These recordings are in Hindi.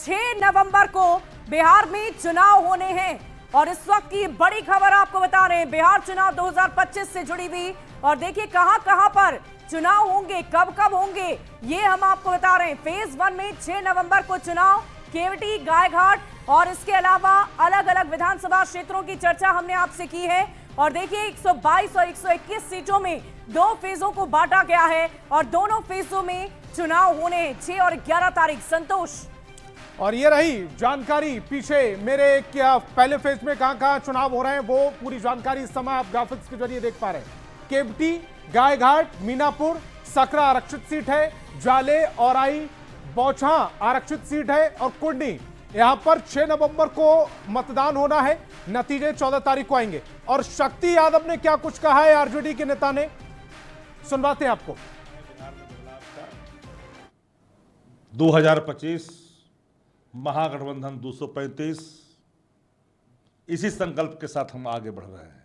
6 नवंबर को बिहार में चुनाव होने हैं। और इस वक्त की बड़ी खबर आपको बता रहे हैं, बिहार चुनाव 2025 से जुड़ी हुई। और देखिए कहां पर चुनाव होंगे, कब कब होंगे, ये हम आपको बता रहे हैं। फेज 1 में 6 नवंबर को चुनाव, केवटी, गायघाट और इसके अलावा अलग अलग विधानसभा क्षेत्रों की चर्चा हमने आपसे की है। और देखिए 122 और 121 सीटों में 2 फेजों को बांटा गया है और दोनों फेजों में चुनाव होने हैं 6 और 11 तारीख। संतोष, और ये रही जानकारी पीछे मेरे क्या पहले फेज में कहां चुनाव हो रहे हैं, वो पूरी जानकारी इस समय आप ग्राफिक्स के जरिए देख पा रहे हैं। केवटी, गायघाट, मीनापुर, सकरा आरक्षित सीट है, जाले, औराई, बौछा आरक्षित सीट है और कुंडी, यहां पर 6 नवंबर को मतदान होना है। नतीजे 14 तारीख को आएंगे। और शक्ति यादव ने क्या कुछ कहा है आरजेडी के नेता ने, सुनवाते हैं आपको। 2025 महागठबंधन 235, इसी संकल्प के साथ हम आगे बढ़ रहे हैं।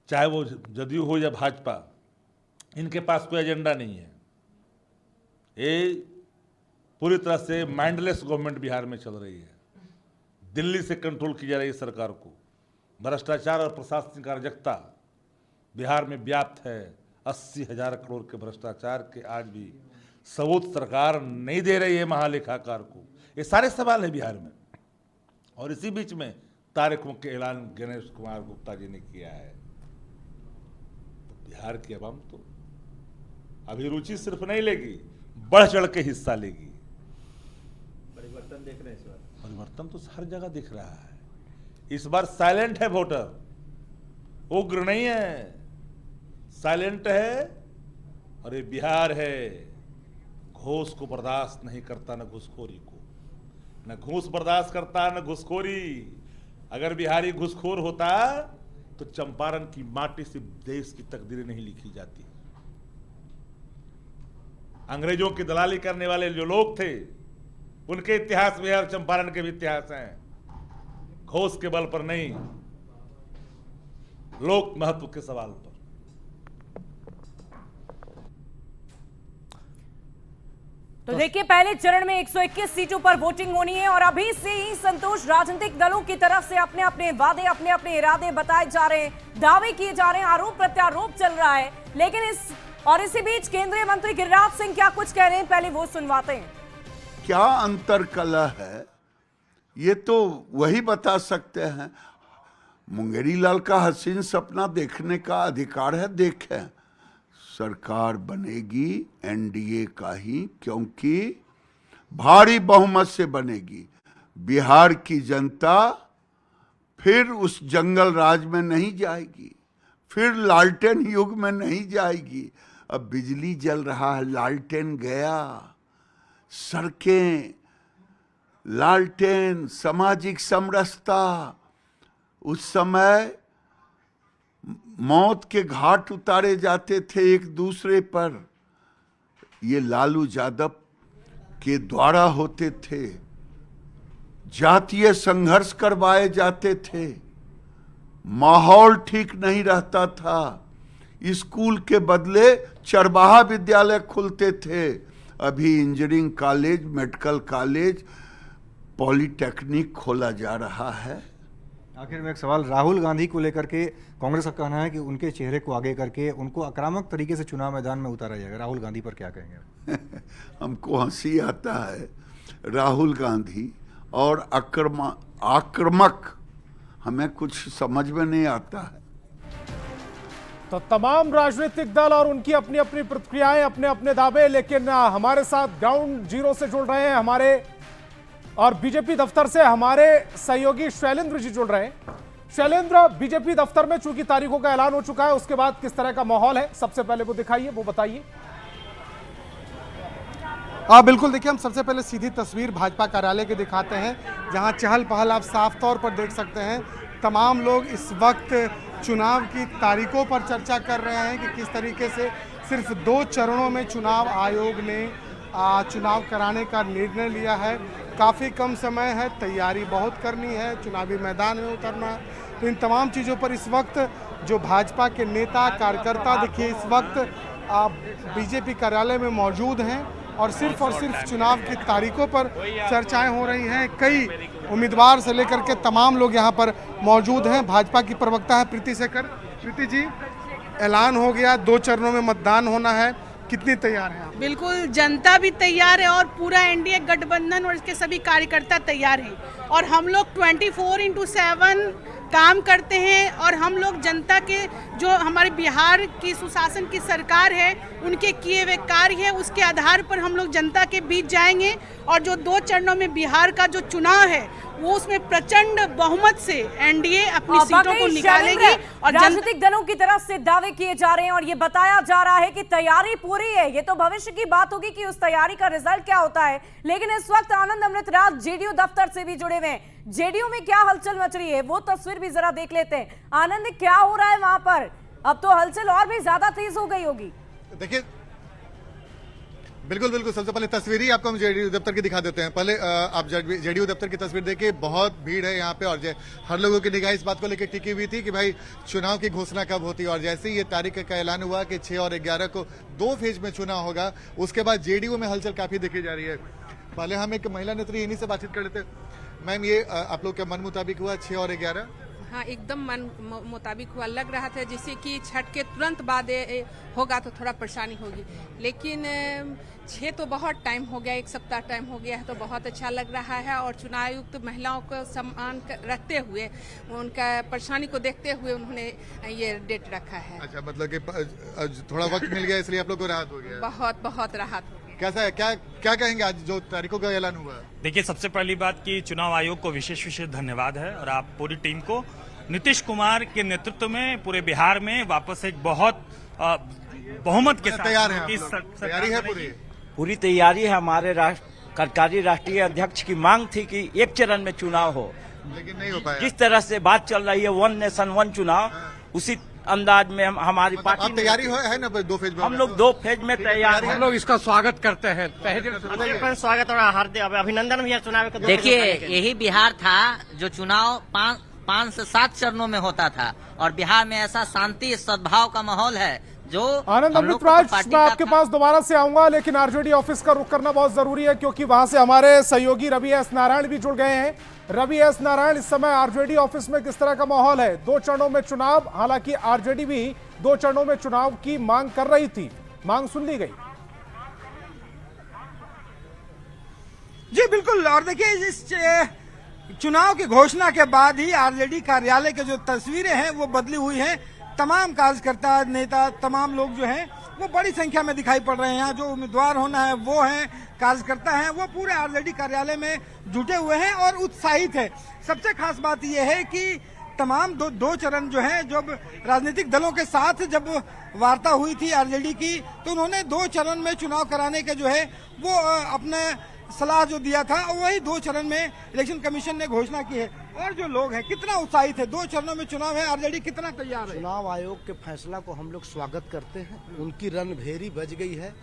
चाहे वो जदयू हो या भाजपा, इनके पास कोई एजेंडा नहीं है। ये पूरी तरह से माइंडलेस गवर्नमेंट बिहार में चल रही है। दिल्ली से कंट्रोल की जा रही है सरकार को। भ्रष्टाचार और प्रशासनिक अराजकता बिहार में व्याप्त है। 80,000 करोड़ के भ्रष्टाचार के आज भी सबूत सरकार नहीं दे रही है महालेखाकार को। ये सारे सवाल है बिहार में। और इसी बीच में तारीखों के ऐलान गणेश कुमार गुप्ता जी ने किया है। तो बिहार की आवाम तो अभिरुचि सिर्फ नहीं लेगी, बढ़ चढ़ के हिस्सा लेगी। परिवर्तन देख रहे हैं इस बार। परिवर्तन तो हर जगह दिख रहा है। इस बार साइलेंट है वोटर, उग्र नहीं है, साइलेंट है। और ये बिहार है, घूस को बर्दाश्त नहीं करता, न घूसखोरी को। न घूस बर्दाश्त करता, न घूसखोरी। अगर बिहारी घूसखोर होता तो चंपारण की माटी से देश की तकदीरें नहीं लिखी जाती। अंग्रेजों की दलाली करने वाले जो लोग थे, उनके इतिहास में और चंपारण के भी इतिहास हैं। घूस के बल पर नहीं, लोक महत्व के सवाल पर। तो देखिए पहले चरण में 121 सीटों पर वोटिंग होनी है और अभी से ही संतोष राजनीतिक दलों की तरफ से अपने अपने वादे, अपने अपने इरादे बताए जा रहे हैं, दावे किए जा रहे हैं, आरोप प्रत्यारोप चल रहा है। लेकिन इसी बीच केंद्रीय मंत्री गिरिराज सिंह क्या कुछ कह रहे हैं, पहले वो सुनवाते हैं। क्या अंतर कला है ये तो वही बता सकते हैं। मुंगेरी लाल का हसीन सपना देखने का अधिकार है, देखें। सरकार बनेगी एनडीए का ही, क्योंकि भारी बहुमत से बनेगी। बिहार की जनता फिर उस जंगल राज में नहीं जाएगी, फिर लालटेन युग में नहीं जाएगी। अब बिजली जल रहा है, लालटेन गया। सड़कें, लालटेन, सामाजिक समरसता, उस समय मौत के घाट उतारे जाते थे एक दूसरे पर, ये लालू यादव के द्वारा होते थे। जातीय संघर्ष करवाए जाते थे, माहौल ठीक नहीं रहता था। स्कूल के बदले चरवाहा विद्यालय खुलते थे। अभी engineering college, medical college, polytechnic खोला जा रहा है। आखिर में एक सवाल, राहुल गांधी को लेकर के कांग्रेस का कहना है कि उनके चेहरे को आगे करके उनको आक्रामक तरीके से चुनाव मैदान में उतारा जाएगा। राहुल गांधी पर क्या कहेंगे? हमको हंसी आता है। राहुल गांधी और आक्रामक हमें कुछ समझ में नहीं आता है। तो तमाम राजनीतिक दल और उनकी अपनी अपनी प्रतिक्रियाएं, अपने अपने दावे। लेकिन हमारे साथ ग्राउंड जीरो से जुड़ रहे हैं हमारे, और बीजेपी दफ्तर से हमारे सहयोगी शैलेंद्र जी जुड़ रहे हैं। शैलेंद्र, बीजेपी दफ्तर में चूंकि तारीखों का ऐलान हो चुका है, उसके बाद किस तरह का माहौल है, सबसे पहले वो दिखाइए, वो बताइए। बिल्कुल, देखिए हम सबसे पहले सीधी तस्वीर भाजपा कार्यालय की दिखाते हैं, जहां चहल पहल आप साफ तौर पर देख सकते हैं। तमाम लोग इस वक्त चुनाव की तारीखों पर चर्चा कर रहे हैं कि किस तरीके से सिर्फ 2 चरणों में चुनाव आयोग ने चुनाव कराने का निर्णय लिया है। काफ़ी कम समय है, तैयारी बहुत करनी है, चुनावी मैदान में उतरना है। तो इन तमाम चीज़ों पर इस वक्त जो भाजपा के नेता कार्यकर्ता देखिए इस वक्त बीजेपी कार्यालय में मौजूद हैं और सिर्फ चुनाव की तारीखों पर चर्चाएं हो रही हैं। कई उम्मीदवार से लेकर के तमाम लोग यहाँ पर मौजूद हैं। भाजपा की प्रवक्ता है प्रीति शेखर। प्रीति जी, ऐलान हो गया, 2 चरणों में मतदान होना है, कितनी तैयार हैं आप? बिल्कुल, जनता भी तैयार है और पूरा एनडीए गठबंधन और इसके सभी कार्यकर्ता तैयार हैं और हम लोग 24/7 काम करते हैं और हम लोग जनता के जो हमारे बिहार की सुशासन की सरकार है उनके किए हुए कार्य है उसके आधार पर हम लोग जनता के बीच जाएंगे और जो 2 चरणों में बिहार का जो चुनाव है वो उसमें प्रचंड बहुमत से एनडीए अपनी सीटों को निकालेगी और राजनीतिक दलों की तरफ से दावे किए जा रहे हैं और ये बताया जा रहा है कि तैयारी पूरी है। ये तो भविष्य की बात होगी कि उस तैयारी का रिजल्ट क्या होता है, लेकिन इस वक्त आनंद अमृत राज जेडीयू दफ्तर से भी जुड़े हुए हैं। जेडीयू में क्या हलचल मच रही है वो तस्वीर भी जरा देख लेते हैं। आनंद, क्या हो रहा है वहां पर? अब तो हलचल और भी ज्यादा तेज हो गई होगी। देखिए, बिल्कुल सबसे पहले तस्वीर ही आपको हम जेडीयू दफ्तर की दिखा देते हैं। पहले आप जेडीयू दफ्तर की तस्वीर देखिए, बहुत भीड़ है यहाँ पे और हर लोगों की निगाह इस बात को लेकर टिकी हुई थी कि भाई चुनाव की घोषणा कब होती है। और जैसे ही ये तारीख का ऐलान हुआ कि 6 और 11 को 2 फेज में चुनाव होगा, उसके बाद जेडीयू में हलचल काफी देखी जा रही है। पहले हम एक महिला नेत्री इन्हीं से बातचीत कर लेते। मैम, ये आप लोग के मन मुताबिक हुआ 6 और 11? हाँ, एकदम मन मुताबिक हुआ। लग रहा था जैसे कि छठ के तुरंत बाद होगा तो थोड़ा परेशानी होगी, लेकिन 6 तो बहुत टाइम हो गया, 1 सप्ताह टाइम हो गया है, तो बहुत अच्छा लग रहा है। और चुनाव आयुक्त महिलाओं को सम्मान रखते हुए, उनका परेशानी को देखते हुए उन्होंने ये डेट रखा है। अच्छा, मतलब कि थोड़ा वक्त मिल गया इसलिए आप लोग को राहत हो गया? बहुत राहत हो गया। कैसा है, क्या कहेंगे आज जो तारीखों का ऐलान हुआ? देखिए, सबसे पहली बात कि चुनाव आयोग को विशेष धन्यवाद है और आप पूरी टीम को नीतीश कुमार के नेतृत्व में पूरे बिहार में वापस एक बहुत बहुमत के साथ तैयार है। तैयारी है पूरी तैयारी है। हमारे कार्यकारी राष्ट्रीय अध्यक्ष की मांग थी कि 1 चरण में चुनाव हो, लेकिन नहीं हो पाया। जिस तरह से बात चल रही है 1 नेशन 1 चुनाव, उसी अंदाज में हमारी पार्टी तैयारी है ना 2 फेज में? हम लोग 2 फेज में तैयार हैं। हम लोग इसका स्वागत करते हैं। स्वागत और हार्दिक अभिनंदन भी है चुनाव के। देखिए, यही बिहार था जो चुनाव 5 से 7 चरणों में होता था और बिहार में ऐसा शांति सद्भाव का माहौल है जो आनंद अमृत राज, मैं आपके पास दोबारा से आऊंगा, लेकिन आरजेडी ऑफिस का रुख करना बहुत जरूरी है क्योंकि वहां से हमारे सहयोगी रवि एस नारायण भी जुड़ गए हैं। रवि एस नारायण, इस समय आरजेडी ऑफिस में किस तरह का माहौल है? 2 चरणों में चुनाव, हालांकि आरजेडी भी 2 चरणों में चुनाव की मांग कर रही थी, मांग सुन ली गई? जी बिल्कुल, और देखिए इस चुनाव की घोषणा के बाद ही आरजेडी कार्यालय के जो तस्वीरें हैं वो बदली हुई हैं। तमाम कार्यकर्ता, नेता, तमाम लोग जो हैं वो बड़ी संख्या में दिखाई पड़ रहे हैं। यहाँ जो उम्मीदवार होना है वो हैं, कार्यकर्ता हैं, वो पूरे आरजेडी कार्यालय में जुटे हुए हैं और उत्साहित है। सबसे खास बात यह है कि तमाम दो चरण जो है, जब राजनीतिक दलों के साथ जब वार्ता हुई थी आरजेडी की, तो उन्होंने 2 चरण में चुनाव कराने के जो है वो अपने सलाह जो दिया था, वही 2 चरण में इलेक्शन कमीशन ने घोषणा की है। और जो लोग हैं कितना उत्साहित है, 2 चरणों में चुनाव है, आरजेडी कितना तैयार है। चुनाव आयोग के फैसला को हम लोग स्वागत करते हैं। उनकी रणभेरी बज गई है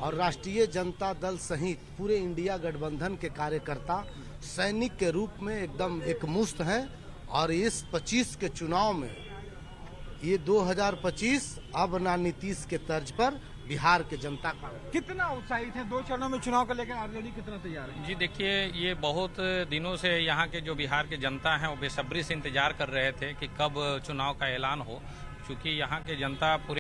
और राष्ट्रीय जनता दल सहित पूरे इंडिया गठबंधन के कार्यकर्ता सैनिक के रूप में एकदम एकमुश्त हैं। और इस 25 के चुनाव में ये 2025 अब ना नीतीश के तर्ज पर बिहार के जनता का कितना उत्साहित है। 2 चरणों में चुनाव को लेकर आरजेडी कितना तैयार है? जी देखिए, ये बहुत दिनों से यहाँ के जो बिहार के जनता हैं वो बेसब्री से इंतजार कर रहे थे कि कब चुनाव का ऐलान हो, क्योंकि यहाँ के जनता पूरे